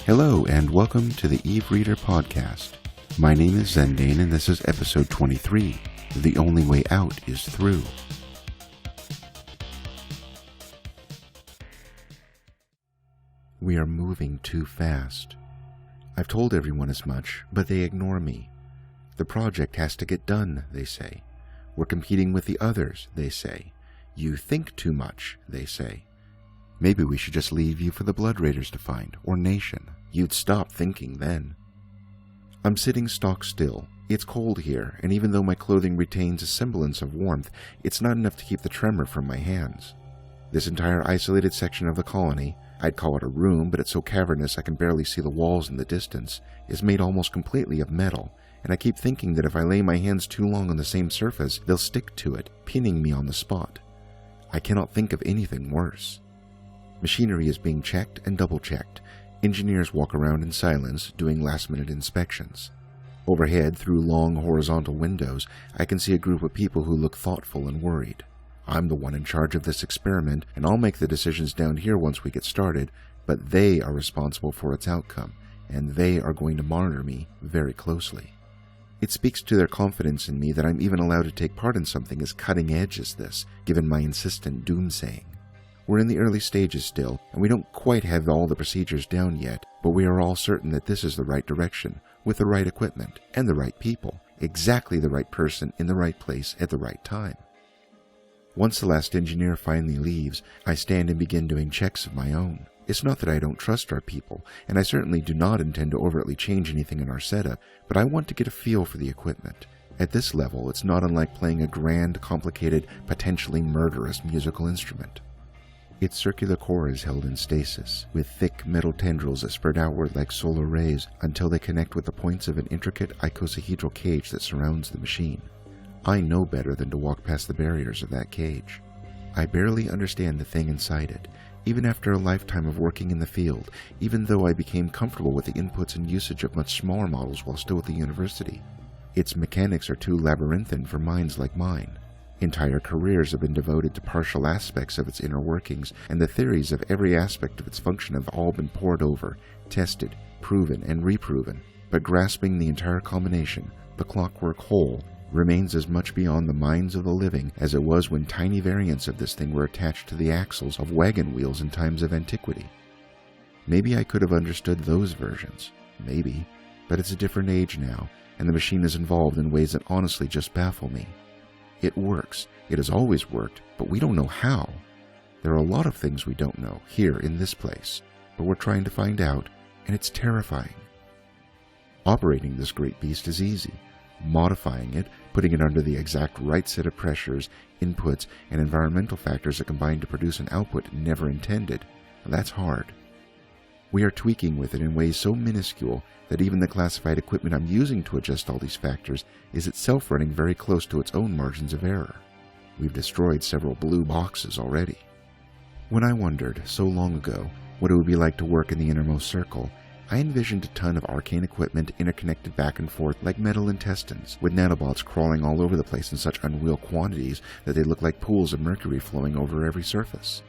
Hello and welcome to the Eve Reader podcast. My name is Zendane and this is episode 23, The Only Way Out is Through. We are moving too fast. I've told everyone as much, but they ignore me. The project has to get done, they say. We're competing with the others, they say. You think too much, they say. Maybe we should just leave you for the Blood Raiders to find, or Nation. You'd stop thinking then. I'm sitting stock still. It's cold here, and even though my clothing retains a semblance of warmth, it's not enough to keep the tremor from my hands. This entire isolated section of the colony, I'd call it a room, but it's so cavernous I can barely see the walls in the distance, is made almost completely of metal, and I keep thinking that if I lay my hands too long on the same surface, they'll stick to it, pinning me on the spot. I cannot think of anything worse. Machinery is being checked and double-checked. Engineers walk around in silence, doing last-minute inspections. Overhead, through long horizontal windows, I can see a group of people who look thoughtful and worried. I'm the one in charge of this experiment, and I'll make the decisions down here once we get started, but they are responsible for its outcome, and they are going to monitor me very closely. It speaks to their confidence in me that I'm even allowed to take part in something as cutting-edge as this, given my insistent doomsaying. We're in the early stages still, and we don't quite have all the procedures down yet, but we are all certain that this is the right direction, with the right equipment, and the right people, exactly the right person in the right place at the right time. Once the last engineer finally leaves, I stand and begin doing checks of my own. It's not that I don't trust our people, and I certainly do not intend to overtly change anything in our setup, but I want to get a feel for the equipment. At this level, it's not unlike playing a grand, complicated, potentially murderous musical instrument. Its circular core is held in stasis, with thick metal tendrils that spread outward like solar rays until they connect with the points of an intricate icosahedral cage that surrounds the machine. I know better than to walk past the barriers of that cage. I barely understand the thing inside it, even after a lifetime of working in the field, even though I became comfortable with the inputs and usage of much smaller models while still at the university. Its mechanics are too labyrinthine for minds like mine. Entire careers have been devoted to partial aspects of its inner workings, and the theories of every aspect of its function have all been pored over, tested, proven, and reproven. But grasping the entire combination, the clockwork whole, remains as much beyond the minds of the living as it was when tiny variants of this thing were attached to the axles of wagon wheels in times of antiquity. Maybe I could have understood those versions. Maybe. But it's a different age now, and the machine is involved in ways that honestly just baffle me. It works. It has always worked, but we don't know how. There are a lot of things we don't know here in this place, but we're trying to find out, and it's terrifying. Operating this great beast is easy. Modifying it, putting it under the exact right set of pressures, inputs, and environmental factors that combine to produce an output never intended, that's hard. We are tweaking with it in ways so minuscule that even the classified equipment I'm using to adjust all these factors is itself running very close to its own margins of error. We've destroyed several blue boxes already. When I wondered, so long ago, what it would be like to work in the Innermost Circle, I envisioned a ton of arcane equipment interconnected back and forth like metal intestines, with nanobots crawling all over the place in such unreal quantities that they look like pools of mercury flowing over every surface.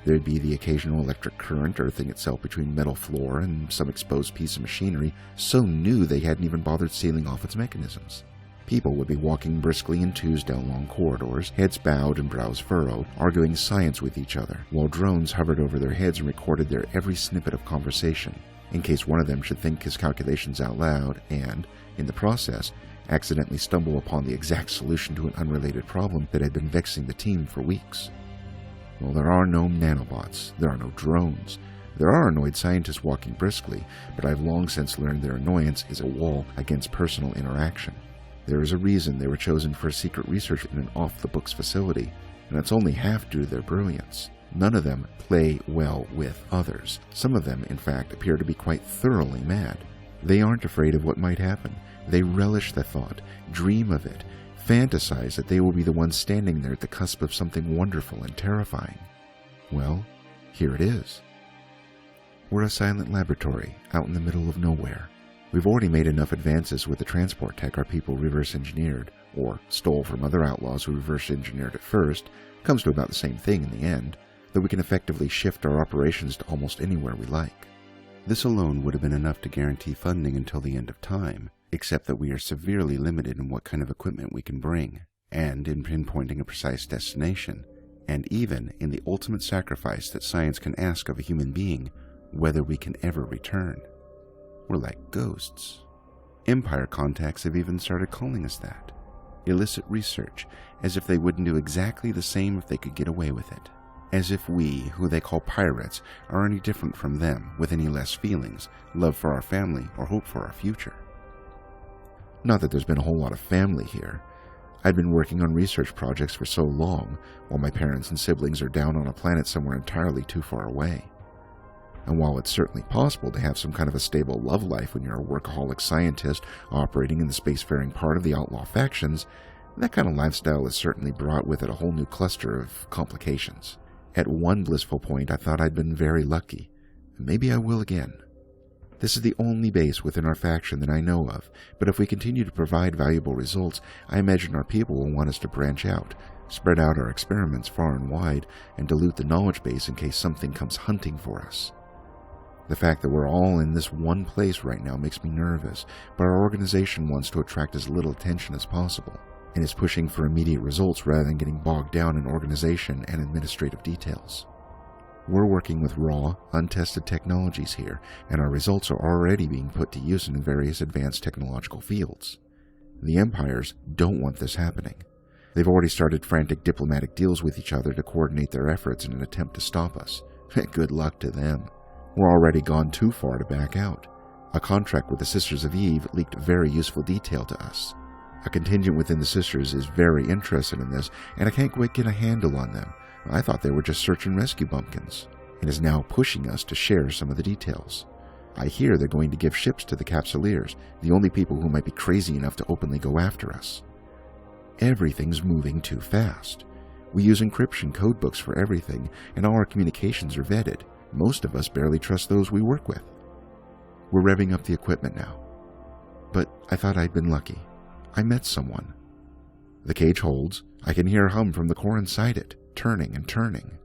There'd be the occasional electric current earthing itself between metal floor and some exposed piece of machinery so new they hadn't even bothered sealing off its mechanisms. People would be walking briskly in twos down long corridors, heads bowed and brows furrowed, arguing science with each other, while drones hovered over their heads and recorded their every snippet of conversation, in case one of them should think his calculations out loud and, in the process, accidentally stumble upon the exact solution to an unrelated problem that had been vexing the team for weeks. Well, there are no nanobots, there are no drones. There are annoyed scientists walking briskly, but I've long since learned their annoyance is a wall against personal interaction. There is a reason they were chosen for secret research in an off-the-books facility, and it's only half due to their brilliance. None of them play well with others. Some of them, in fact, appear to be quite thoroughly mad. They aren't afraid of what might happen. They relish the thought, dream of it, fantasize that they will be the ones standing there at the cusp of something wonderful and terrifying. Well, here it is. We're a silent laboratory out in the middle of nowhere. We've already made enough advances with the transport tech our people reverse engineered, or stole from other outlaws who reverse engineered it first, comes to about the same thing in the end, that we can effectively shift our operations to almost anywhere we like. This alone would have been enough to guarantee funding until the end of time, except that we are severely limited in what kind of equipment we can bring, and in pinpointing a precise destination, and even in the ultimate sacrifice that science can ask of a human being, whether we can ever return. We're like ghosts. Empire contacts have even started calling us that. Illicit research, as if they wouldn't do exactly the same if they could get away with it. As if we, who they call pirates, are any different from them, with any less feelings, love for our family, or hope for our future. Not that there's been a whole lot of family here. I'd been working on research projects for so long, while my parents and siblings are down on a planet somewhere entirely too far away. And while it's certainly possible to have some kind of a stable love life when you're a workaholic scientist operating in the spacefaring part of the outlaw factions, that kind of lifestyle has certainly brought with it a whole new cluster of complications. At one blissful point, I thought I'd been very lucky. Maybe I will again. This is the only base within our faction that I know of, but if we continue to provide valuable results, I imagine our people will want us to branch out, spread out our experiments far and wide, and dilute the knowledge base in case something comes hunting for us. The fact that we're all in this one place right now makes me nervous, but our organization wants to attract as little attention as possible, and is pushing for immediate results rather than getting bogged down in organization and administrative details. We're working with raw, untested technologies here, and our results are already being put to use in various advanced technological fields. The empires don't want this happening. They've already started frantic diplomatic deals with each other to coordinate their efforts in an attempt to stop us. Good luck to them. We're already gone too far to back out. A contract with the Sisters of Eve leaked very useful detail to us. A contingent within the Sisters is very interested in this, and I can't quite get a handle on them. I thought they were just search and rescue bumpkins, and is now pushing us to share some of the details. I hear they're going to give ships to the Capsuleers, the only people who might be crazy enough to openly go after us. Everything's moving too fast. We use encryption codebooks for everything, and all our communications are vetted. Most of us barely trust those we work with. We're revving up the equipment now. But I thought I'd been lucky. I met someone. The cage holds. I can hear a hum from the core inside it, turning and turning.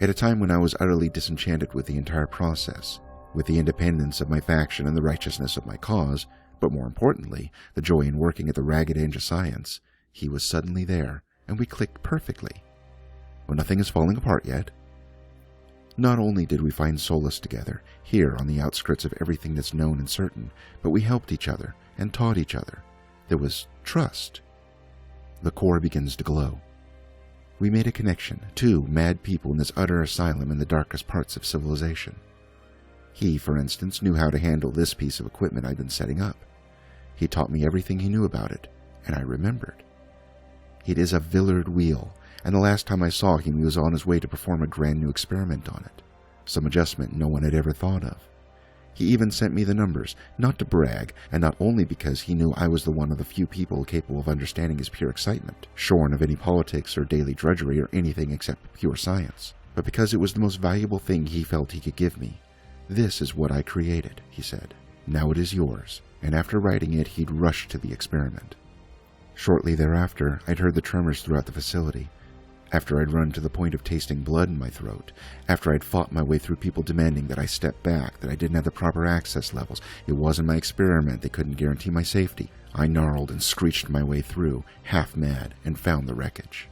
At a time when I was utterly disenchanted with the entire process, with the independence of my faction and the righteousness of my cause, but more importantly, the joy in working at the ragged edge of science, he was suddenly there, and we clicked perfectly. Well, nothing is falling apart yet. Not only did we find solace together, here on the outskirts of everything that's known and certain, but we helped each other and taught each other. There was trust. The core begins to glow. We made a connection, two mad people in this utter asylum in the darkest parts of civilization. He, for instance, knew how to handle this piece of equipment I'd been setting up. He taught me everything he knew about it, and I remembered. It is a Villard Wheel, and the last time I saw him, he was on his way to perform a brand new experiment on it, some adjustment no one had ever thought of. He even sent me the numbers, not to brag, and not only because he knew I was the one of the few people capable of understanding his pure excitement, shorn of any politics or daily drudgery or anything except pure science, but because it was the most valuable thing he felt he could give me. "This is what I created," he said. "Now it is yours," and after writing it, he'd rushed to the experiment. Shortly thereafter, I'd heard the tremors throughout the facility. After I'd run to the point of tasting blood in my throat, after I'd fought my way through people demanding that I step back, that I didn't have the proper access levels, it wasn't my experiment, they couldn't guarantee my safety, I gnarled and screeched my way through, half mad, and found the wreckage.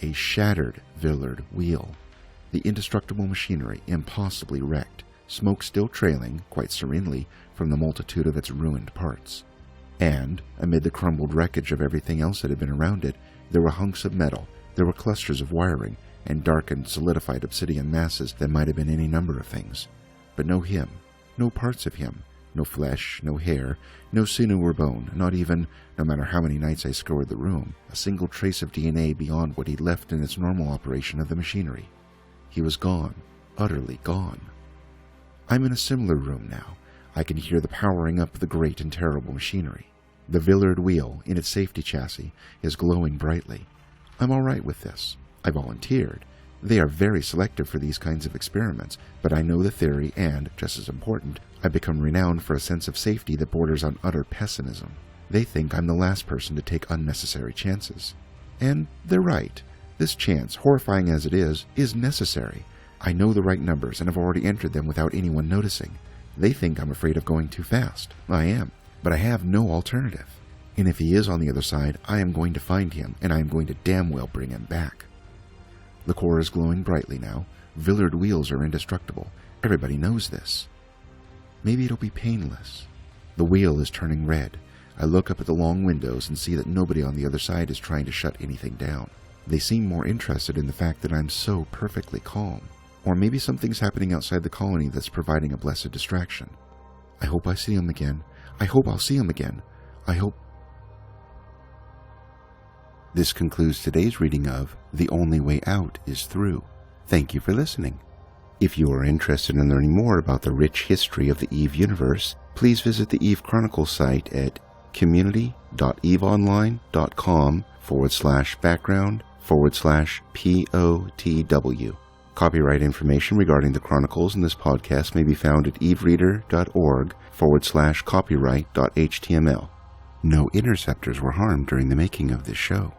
A shattered Villard Wheel. The indestructible machinery impossibly wrecked, smoke still trailing, quite serenely, from the multitude of its ruined parts. And, amid the crumbled wreckage of everything else that had been around it, there were hunks of metal, there were clusters of wiring, and darkened, solidified obsidian masses that might have been any number of things. But no him, no parts of him, no flesh, no hair, no sinew or bone, not even, no matter how many nights I scoured the room, a single trace of DNA beyond what he'd left in its normal operation of the machinery. He was gone, utterly gone. I'm in a similar room now. I can hear the powering up of the great and terrible machinery. The Villard Wheel, in its safety chassis, is glowing brightly. I'm all right with this. I volunteered. They are very selective for these kinds of experiments, but I know the theory and, just as important, I've become renowned for a sense of safety that borders on utter pessimism. They think I'm the last person to take unnecessary chances. And they're right. This chance, horrifying as it is necessary. I know the right numbers and have already entered them without anyone noticing. They think I'm afraid of going too fast. I am, but I have no alternative. And if he is on the other side, I am going to find him, and I am going to damn well bring him back. The core is glowing brightly now. Villard wheels are indestructible. Everybody knows this. Maybe it'll be painless. The wheel is turning red. I look up at the long windows and see that nobody on the other side is trying to shut anything down. They seem more interested in the fact that I'm so perfectly calm. Or maybe something's happening outside the colony that's providing a blessed distraction. I hope I see him again. I hope I'll see him again. I hope... This concludes today's reading of The Only Way Out is Through. Thank you for listening. If you are interested in learning more about the rich history of the EVE universe, please visit the EVE Chronicles site at community.eveonline.com/background/POTW. Copyright information regarding the Chronicles in this podcast may be found at evereader.org/copyright.html. No interceptors were harmed during the making of this show.